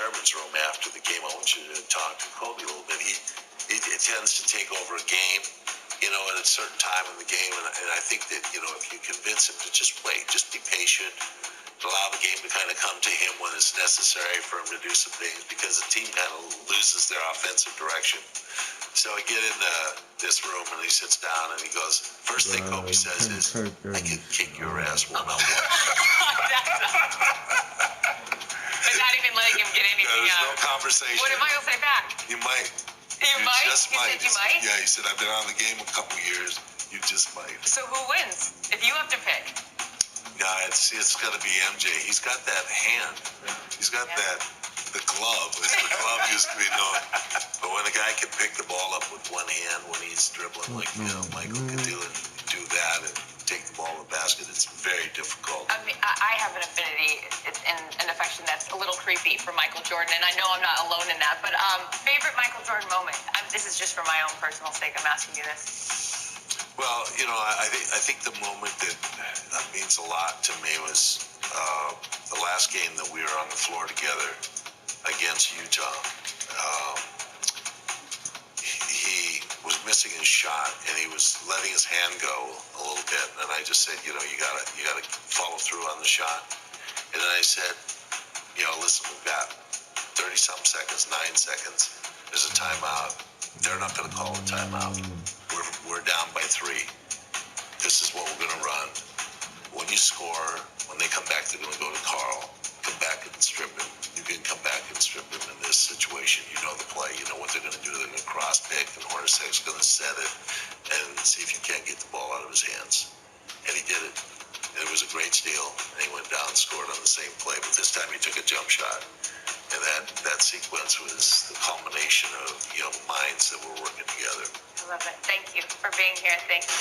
chairman's room after the game. I want you to talk to Kobe a little bit. He tends to take over a game, at a certain time in the game, and I think that, if you convince him to just wait, just be patient, allow the game to kind of come to him when it's necessary for him to do some things, because the team kind of loses their offensive direction. So I get in this room, and he sits down, and he goes, first thing Kobe says is, I can kick your ass one-on-one. Without even letting him get anything There's out. no conversation. What did Michael say back? You might. You might? Just He might. said you might? Yeah, he said, I've been on the game a couple years. You just might. So who wins? If you have to pick. Yeah, it's got to be MJ. He's got that hand. He's got the glove, as the glove used to be known. But when a guy can pick the ball up with one hand when he's dribbling, like, Michael could do that and take the ball in the basket, it's very difficult. I mean, I have an affinity and an affection that's a little creepy for Michael Jordan, and I know I'm not alone in that, but favorite Michael Jordan moment? This is just for my own personal sake. I'm asking you this. Well, I think the moment that means a lot to me was the last game that we were on the floor together against Utah. He was missing his shot, and he was letting his hand go a little bit. And I just said, you gotta follow through on the shot. And then I said, listen, we've got 30-some seconds, 9 seconds. There's a timeout. They're not going to call a timeout. We're down by 3. This is what we're going to run. When you score, when they come back, they're going to go to Carl. Come back and strip him. You can come back and strip him in this situation. You know the play. You know what they're going to do. They're going to cross pick, and Hornacek's going to set it and see if you can't get the ball out of his hands. And he did it. And it was a great steal. And he went down and scored on the same play. But this time he took a jump shot. And that sequence was the culmination of minds that were working together. I love it. Thank you for being here. Thank you.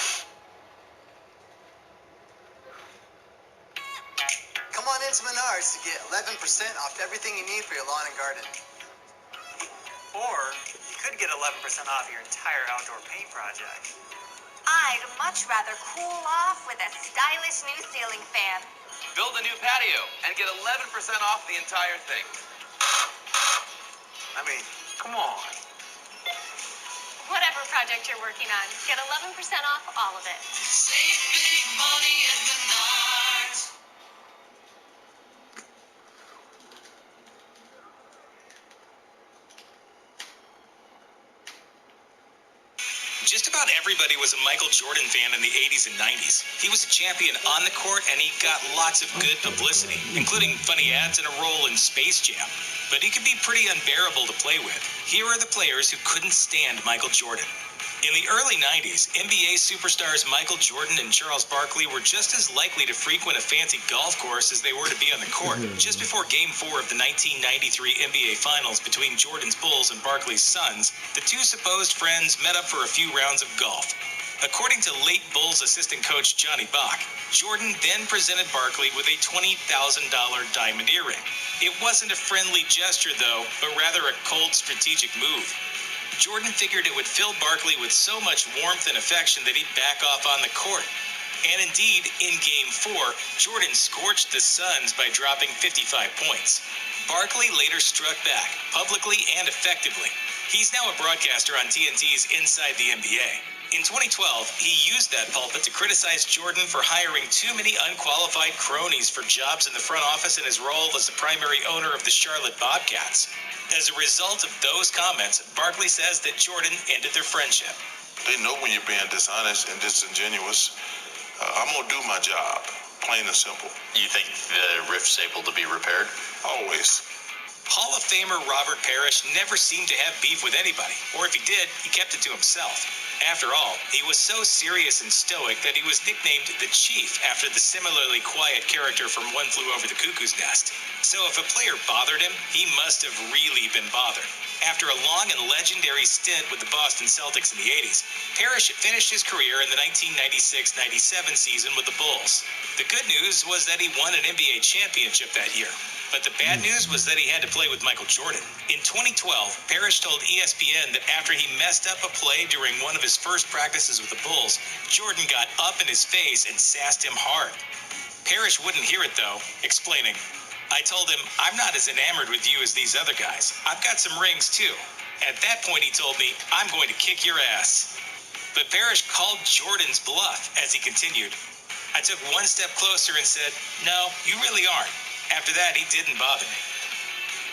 Come on into Menards to get 11% off everything you need for your lawn and garden. Or you could get 11% off your entire outdoor paint project. I'd much rather cool off with a stylish new ceiling fan. Build a new patio and get 11% off the entire thing. I mean, come on. Whatever project you're working on, get 11% off all of it. Save big money at Menards. Just about everybody was a Michael Jordan fan in the 80s and 90s. He was a champion on the court, and he got lots of good publicity, including funny ads and a role in Space Jam. But he could be pretty unbearable to play with. Here are the players who couldn't stand Michael Jordan. In the early 90s, NBA superstars Michael Jordan and Charles Barkley were just as likely to frequent a fancy golf course as they were to be on the court. Just before Game 4 of the 1993 NBA Finals between Jordan's Bulls and Barkley's Suns, the two supposed friends met up for a few rounds of golf. According to late Bulls assistant coach Johnny Bach, Jordan then presented Barkley with a $20,000 diamond earring. It wasn't a friendly gesture, though, but rather a cold strategic move. Jordan figured it would fill Barkley with so much warmth and affection that he'd back off on the court. And indeed, in Game 4, Jordan scorched the Suns by dropping 55 points. Barkley later struck back, publicly and effectively. He's now a broadcaster on TNT's Inside the NBA. In 2012, he used that pulpit to criticize Jordan for hiring too many unqualified cronies for jobs in the front office in his role as the primary owner of the Charlotte Bobcats. As a result of those comments, Barkley says that Jordan ended their friendship. They know when you're being dishonest and disingenuous. I'm going to do my job, plain and simple. You think the rift's able to be repaired? Always. Hall of Famer Robert Parrish never seemed to have beef with anybody, or if he did, he kept it to himself. After all, he was so serious and stoic that he was nicknamed the Chief after the similarly quiet character from One Flew Over the Cuckoo's Nest. So if a player bothered him, he must have really been bothered. After a long and legendary stint with the Boston Celtics in the 80s, Parrish finished his career in the 1996-97 season with the Bulls. The good news was that he won an NBA championship that year. But the bad news was that he had to play with Michael Jordan. In 2012, Parrish told ESPN that after he messed up a play during one of his first practices with the Bulls, Jordan got up in his face and sassed him hard. Parrish wouldn't hear it, though, explaining, I told him, I'm not as enamored with you as these other guys. I've got some rings too. At that point, he told me, I'm going to kick your ass. But Parrish called Jordan's bluff as he continued. I took one step closer and said, no, you really aren't. After that, he didn't bother me.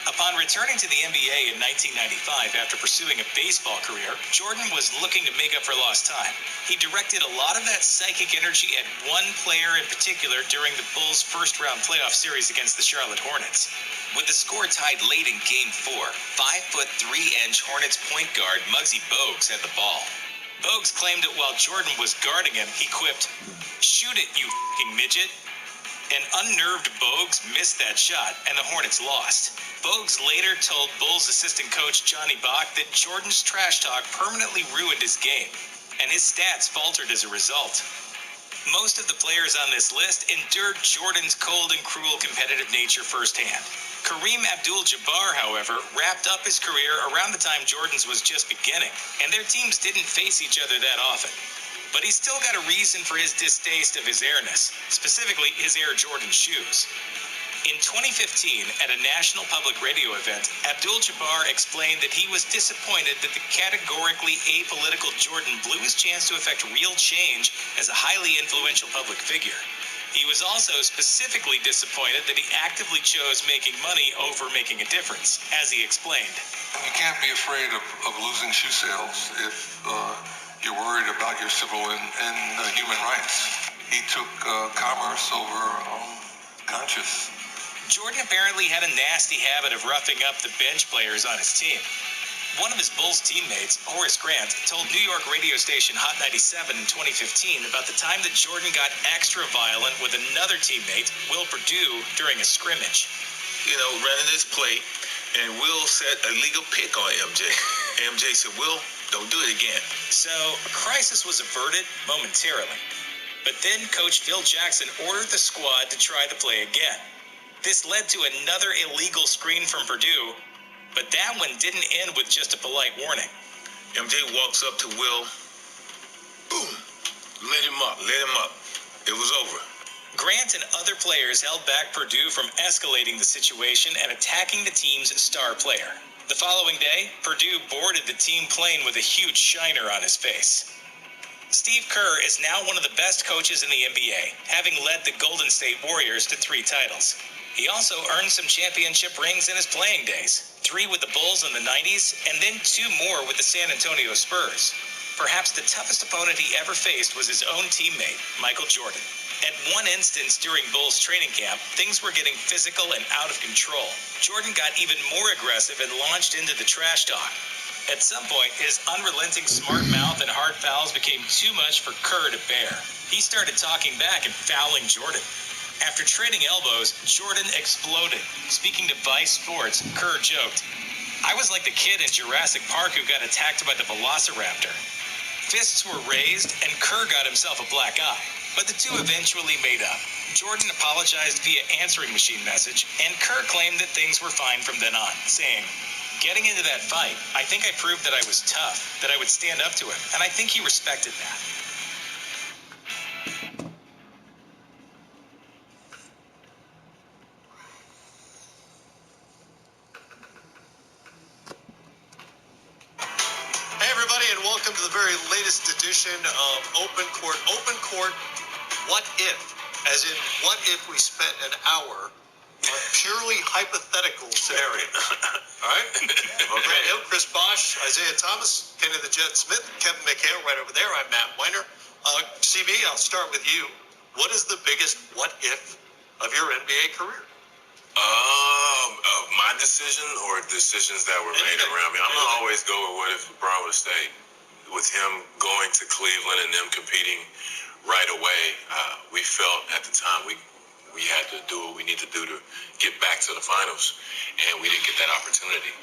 Upon returning to the NBA in 1995 after pursuing a baseball career, Jordan was looking to make up for lost time. He directed a lot of that psychic energy at one player in particular during the Bulls' first-round playoff series against the Charlotte Hornets. With the score tied late in Game 4, 5'3" Hornets point guard Muggsy Bogues had the ball. Bogues claimed that while Jordan was guarding him, he quipped, "Shoot it, you f***ing midget." An unnerved Bogues missed that shot, and the Hornets lost. Bogues later told Bulls assistant coach Johnny Bach that Jordan's trash talk permanently ruined his game, and his stats faltered as a result. Most of the players on this list endured Jordan's cold and cruel competitive nature firsthand. Kareem Abdul-Jabbar, however, wrapped up his career around the time Jordan's was just beginning, and their teams didn't face each other that often. But he's still got a reason for his distaste of his airness, specifically his Air Jordan shoes. In 2015, at a national public radio event, Abdul-Jabbar explained that he was disappointed that the categorically apolitical Jordan blew his chance to effect real change as a highly influential public figure. He was also specifically disappointed that he actively chose making money over making a difference, as he explained. You can't be afraid of losing shoe sales if you're worried about your civil and human rights. He took commerce over conscience. Jordan apparently had a nasty habit of roughing up the bench players on his team. One of his Bulls teammates, Horace Grant, told New York radio station Hot 97 in 2015 about the time that Jordan got extra violent with another teammate, Will Perdue, during a scrimmage. You know, running this play, and Will set a legal pick on MJ. MJ said, Will, don't do it again. So, a crisis was averted momentarily. But then Coach Phil Jackson ordered the squad to try the play again. This led to another illegal screen from Perdue, but that one didn't end with just a polite warning. MJ walks up to Will. Boom. Let him up. It was over. Grant and other players held back Perdue from escalating the situation and attacking the team's star player. The following day, Perdue boarded the team plane with a huge shiner on his face. Steve Kerr is now one of the best coaches in the NBA, having led the Golden State Warriors to 3 titles. He also earned some championship rings in his playing days, 3 with the Bulls in the 90s, and then 2 more with the San Antonio Spurs. Perhaps the toughest opponent he ever faced was his own teammate, Michael Jordan. At one instance during Bulls training camp, things were getting physical and out of control. Jordan got even more aggressive and launched into the trash talk. At some point, his unrelenting smart mouth and hard fouls became too much for Kerr to bear. He started talking back and fouling Jordan. After trading elbows, Jordan exploded. Speaking to Vice Sports, Kerr joked, "I was like the kid in Jurassic Park who got attacked by the Velociraptor." Fists were raised, and Kerr got himself a black eye. But the two eventually made up. Jordan apologized via answering machine message, and Kerr claimed that things were fine from then on, saying, "Getting into that fight, I think I proved that I was tough, that I would stand up to him, and I think he respected that." Hey everybody, and welcome to the very latest edition of Open Court. Open Court, what if? As in, what if we spent an hour on purely hypothetical scenario? All right? Brad Hill, Chris Bosch, Isaiah Thomas, Kenny the Jet Smith, Kevin McHale right over there. I'm Matt Weiner. CB, I'll start with you. What is the biggest what if of your NBA career? Of my decision or decisions that were made around me. I'm gonna always go with what if LeBron would stay. With him going to Cleveland and them competing right away, we felt at the time we had to do what we need to do to get back to the finals, and we didn't get that opportunity.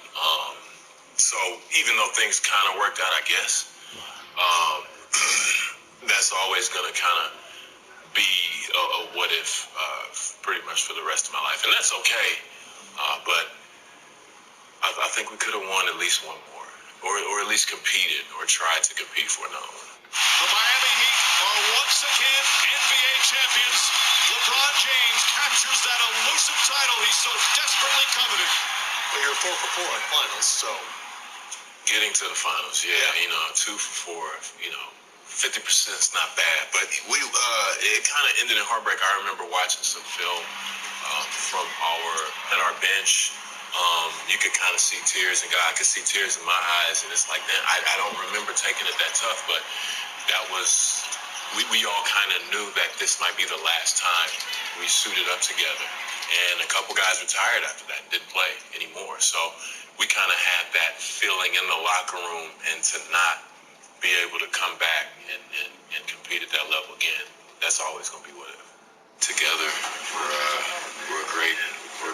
So even though things kind of worked out, I guess, that's always gonna kind of be a what if pretty much for the rest of my life, and that's okay. But I think we could have won at least one more, or at least competed or tried to compete for another one. The Miami Heat are once again NBA champions, LeBron James captures that elusive title he so desperately coveted. Well, you're 4 for 4 in finals, so. Getting to the finals, yeah. 2 for 4, 50% is not bad. But it kind of ended in heartbreak. I remember watching some film from our bench. You could kind of see tears, and I could see tears in my eyes, and it's like, man, I don't remember taking it that tough, but that was, we all kind of knew that this might be the last time we suited up together. And a couple guys retired after that and didn't play anymore. So we kind of had that feeling in the locker room, and to not be able to come back and compete at that level again, that's always going to be what it is. Together, we're a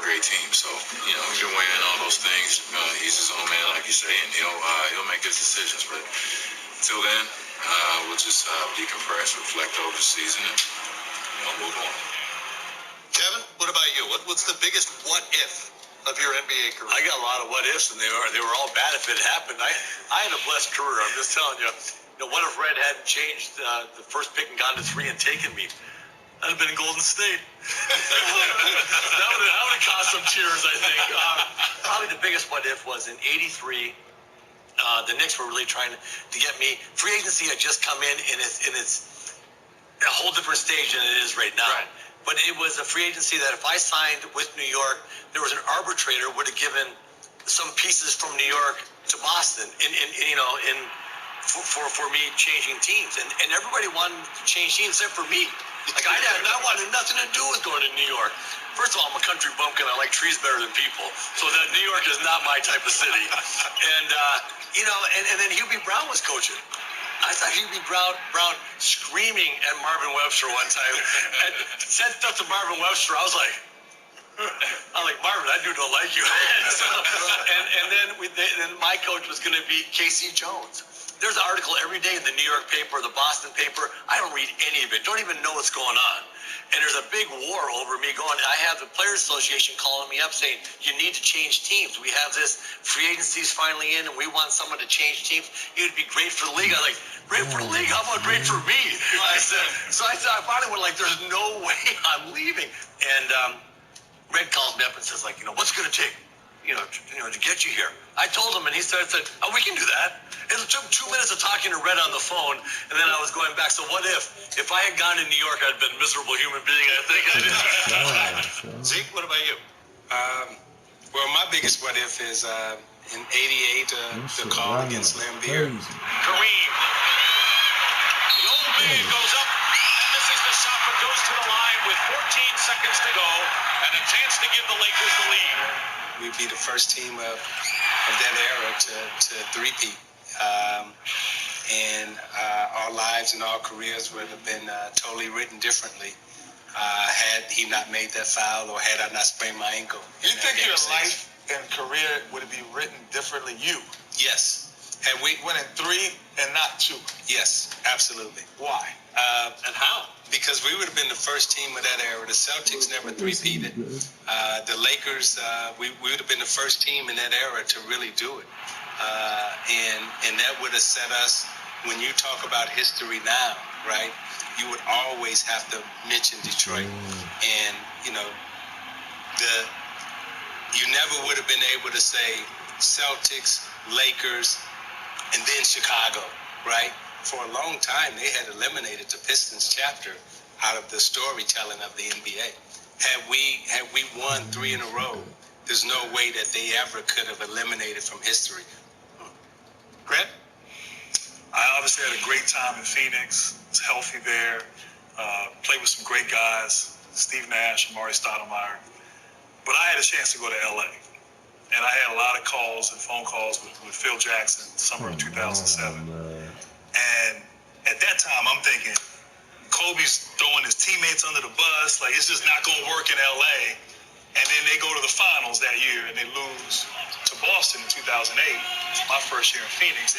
great team. So, he's been weighing all those things. He's his own man, like you say, and he'll make his decisions. But until then, we'll just decompress, reflect over the season, and move on. Kevin, what about you? What's the biggest what if of your NBA career? I got a lot of what ifs, and they were all bad if it happened. I had a blessed career. I'm just telling you. What if Red hadn't changed the first pick and gone to 3 and taken me? I'd have been in Golden State. that would have caused some tears, I think. Probably the biggest what if was in '83. The Knicks were really trying to get me. Free agency had just come in, and it's a whole different stage than it is right now. Right. But it was a free agency that if I signed with New York, there was an arbitrator would have given some pieces from New York to Boston, for me changing teams, and everybody wanted to change teams except for me. Like I wanted nothing to do with going to New York. First of all, I'm a country bumpkin. I like trees better than people, so that New York is not my type of city. And and then Hubie Brown was coaching. I saw Hubie Brown screaming at Marvin Webster one time and said stuff to Marvin Webster. I was like, Marvin, that dude don't like you. Then my coach was going to be K.C. Jones. There's an article every day in the New York paper, the Boston paper. I don't read any of it. Don't even know what's going on. And there's a big war over me going. I have the Players Association calling me up saying, you need to change teams. We have this free agency's finally in, and we want someone to change teams. It would be great for the league. I was like, great for the league? How about great for me? I finally went there's no way I'm leaving. And Red calls me up and says, what's it going to take? To get you here. I told him, and he said, oh, we can do that. It took 2 minutes of talking to Red on the phone, and then I was going back. So what if I had gone to New York, I'd been a miserable human being, I think. Zeke, what about you? Well, my biggest what if is in '88, the call against Lambeer. Kareem. The old man goes up, misses the shot, but goes to the line with 14 seconds to go, and a chance to give the Lakers the lead. We'd be the first team of that era to three-peat. And our lives and our careers would have been totally written differently had he not made that foul or had I not sprained my ankle. You think your life and career would be written differently? Yes. Had we went in 3 and not 2? Yes, absolutely. Why? And how? Because we would have been the first team of that era. The Celtics never three-peated. The Lakers, we would have been the first team in that era to really do it. And that would have set us, when you talk about history now, right, you would always have to mention Detroit. And, you never would have been able to say Celtics, Lakers, and then Chicago, right? For a long time, they had eliminated the Pistons chapter out of the storytelling of the NBA. Had we won 3 in a row, there's no way that they ever could have eliminated from history. Grant? I obviously had a great time in Phoenix. Was healthy there. Played with some great guys, Steve Nash, Amari Stoudemire. But I had a chance to go to LA. And I had a lot of calls and phone calls with Phil Jackson, summer of 2007. And at that time, I'm thinking, Kobe's throwing his teammates under the bus. It's just not going to work in LA. And then they go to the finals that year, and they lose to Boston in 2008, my first year in Phoenix. And